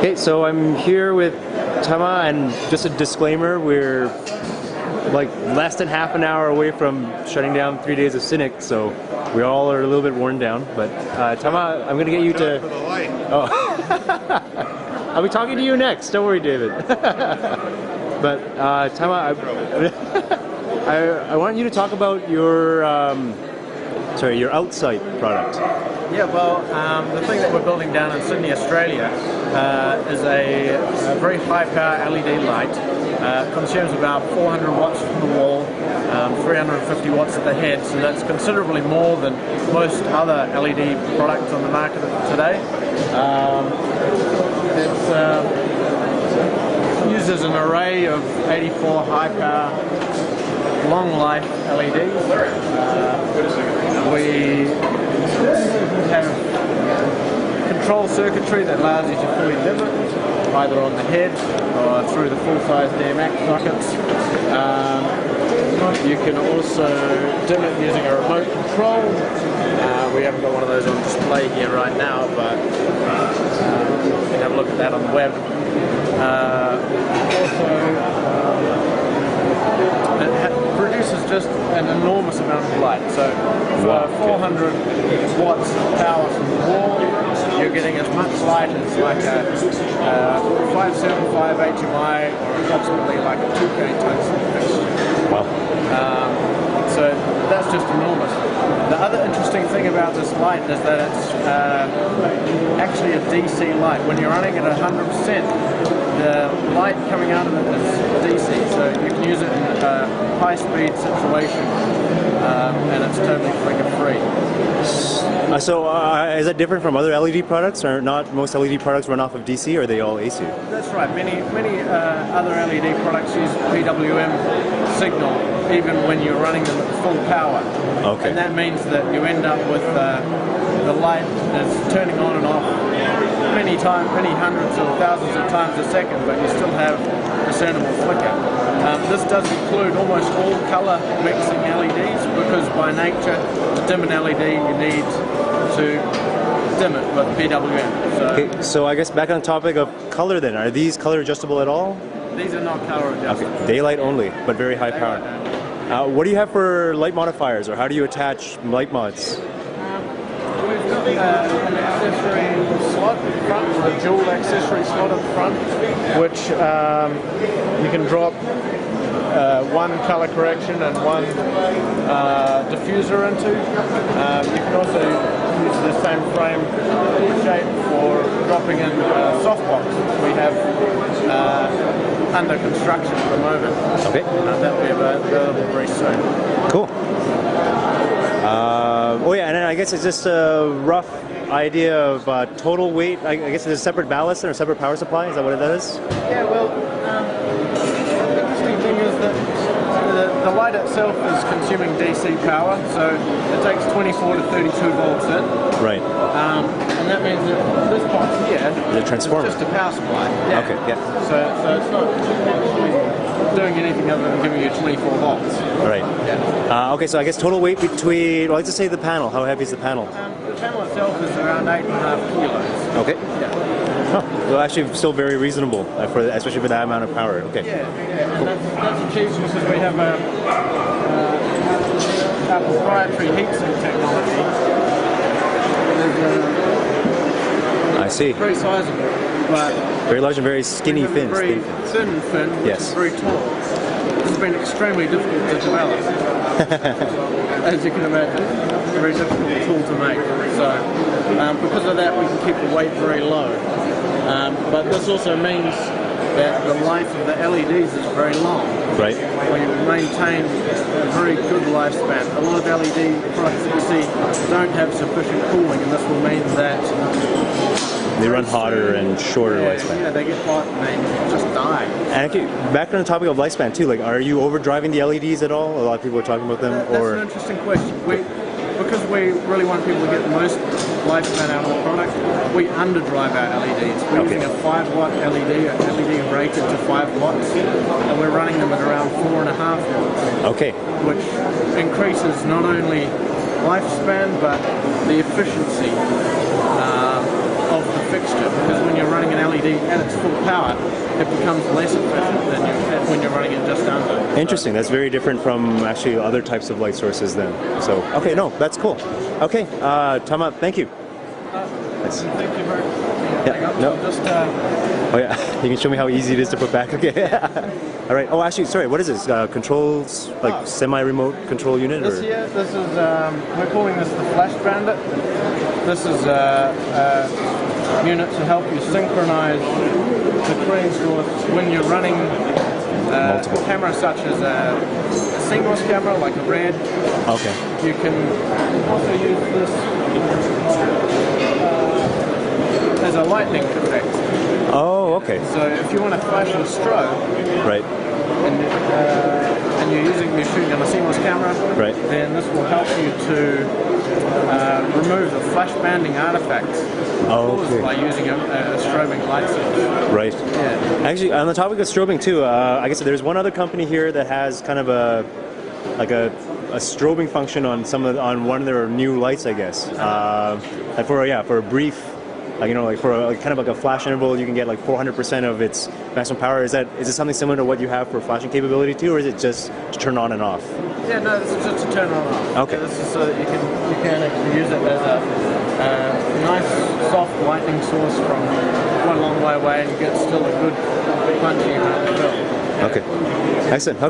Okay, so I'm here with Tamas, and just a disclaimer, we're like less than half an hour away from shutting down 3 days of Cinec, so we all are a little bit worn down. But Tamas, I'm going to get you to... Oh. I'll be talking to you next, don't worry, David. But Tamas, I want you to talk about your your Outsight product. Yeah, well, the thing that we're building down in Sydney, Australia, is a very high-power LED light. Consumes about 400 watts from the wall, 350 watts at the head, so that's considerably more than most other LED products on the market today. It uses an array of 84 high-power, long-life LEDs. We have control circuitry that allows you to fully dim it, either on the head or through the full-size DMX sockets. You can also dim it using a remote control. We haven't got one of those on display here right now, but you can have a look at that on the web. It produces just an enormous amount of light. So for 400 watts of power from the wall, you're getting as much light as like a 575 HMI, or approximately like a 2K tungsten fixture. Wow. So that's just enormous. The other interesting thing about this light is that it's actually a DC light. When you're running at 100%, the light coming out of it is DC, so you can use it in a high-speed situation, and it's totally flicker-free. So is that different from other LED products, or not most LED products run off of DC, or are they all AC? That's right. Many other LED products use PWM signal even when you're running them at full power. Okay. And that means that you end up with the light is turning on and off many hundreds or thousands of times a second, but you still have discernible flicker. This does include almost all color mixing LEDs, because by nature, to dim an LED, you need to dim it with PWM. Okay, so I guess back on the topic of color then, are these color adjustable at all? These are not color adjustable. Okay, daylight only, but very high power. What do you have for light modifiers, or how do you attach light mods? We've got an accessory slot at the front, a dual accessory slot at the front, which you can drop one color correction and one diffuser into. You can also use the same frame shape for dropping in softbox, which we have under construction at the moment. Okay. That will be available very soon. Cool. Oh yeah, and then I guess it's just a rough idea of total weight. I guess it's a separate ballast or a separate power supply. Is that what that is? Yeah, well, the interesting thing is that the light itself is consuming DC power, so it takes 24 to 32 volts in. Right. And that means that this box here is just a power supply. Yeah. Okay, yeah. So it's not actually doing anything other than giving you 24 volts. All right. Yeah. Okay, so I guess total weight between, well, let's just say the panel. How heavy is the panel? The panel itself is around 8.5 kilos. Okay. Yeah. Huh. Well, actually, still very reasonable, especially for that amount of power. Okay. Yeah. Cool. And that's achieved because we have our proprietary heatsink technology. I see. Very sizable, but very large and very skinny fins. Very thin fin, which yes. is very tall. This has been extremely difficult to develop. As you can imagine, it's a very difficult tool to make. So, because of that, we can keep the weight very low. But this also means that the life of the LEDs is very long. Right. We maintain a very good lifespan. A lot of LED products that you see don't have sufficient cooling, and this will mean that they run hotter and shorter lifespan. Yeah, they get hot and they just die. And actually, back on the topic of lifespan too, like, are you overdriving the LEDs at all? A lot of people are talking about them. That's an interesting question. Because we really want people to get the most lifespan out of the product, we underdrive our LEDs. We're using a 5 watt LED, LED rated to 5 watts, and we're running them at around 4.5 watts. Okay. Which increases not only lifespan, but the efficiency of the fixture, because when you're running an LED LED at its full power, it becomes less efficient than when you're running it just under. Interesting. That's very different from actually other types of light sources then. So, okay, no, that's cool. Okay, Tama, thank you. Nice. Thank you very much. Yeah, no. Just, Oh yeah, you can show me how easy it is to put back. Okay. All right. Oh, actually, sorry. What is this? Controls, like semi-remote control unit, or? this here, this is we're calling this the Flash Bandit. This is a unit to help you synchronize the crane source when you're running a camera such as a CMOS camera, like a red. Okay. You can also use this as a lightning effect. Oh, okay. So if you want to flash a strobe, Right. and you're shooting on a CMOS camera, Right. then this will help you to remove the flash banding artifacts caused by using a strobing light source. Right. Yeah. Actually, on the topic of strobing too, I guess there's one other company here that has kind of a strobing function on on one of their new lights, I guess. Like for a brief. For kind of like a flash interval, you can get like 400% of its maximum power. Is it something similar to what you have for flashing capability too, or is it just to turn on and off? Yeah, no, this is just to turn on and off. Okay. This is so that you can actually use it as a nice soft lightning source from quite a long way away, and you get still a good punchy amount of bill. Okay. Excellent. Okay.